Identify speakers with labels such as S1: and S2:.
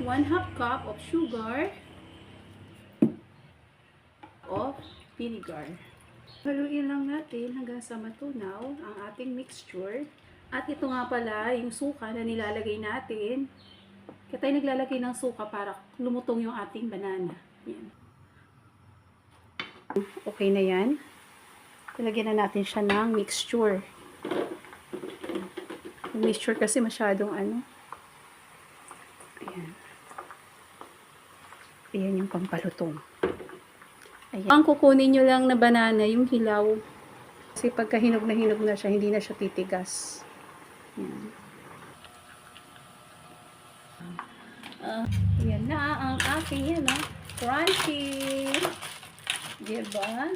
S1: 1/2 cup of sugar of vinegar. Haluin lang natin hanggang sa matunaw ang ating mixture. At ito nga pala yung suka na nilalagay natin. Kaya tayo naglalagay ng suka para lumutong yung ating banana. Yan. Okay na yan. Ilagyan na natin siya ng mixture. Yung mixture kasi masyadong ano. Ayan. Ayan yung pampalutong. Ayan. Ang kukunin nyo lang na banana, yung hilaw. Kasi pagka hinog na siya, hindi na siya titigas. Ayan. Ayan na ang aking crunchy. Diba?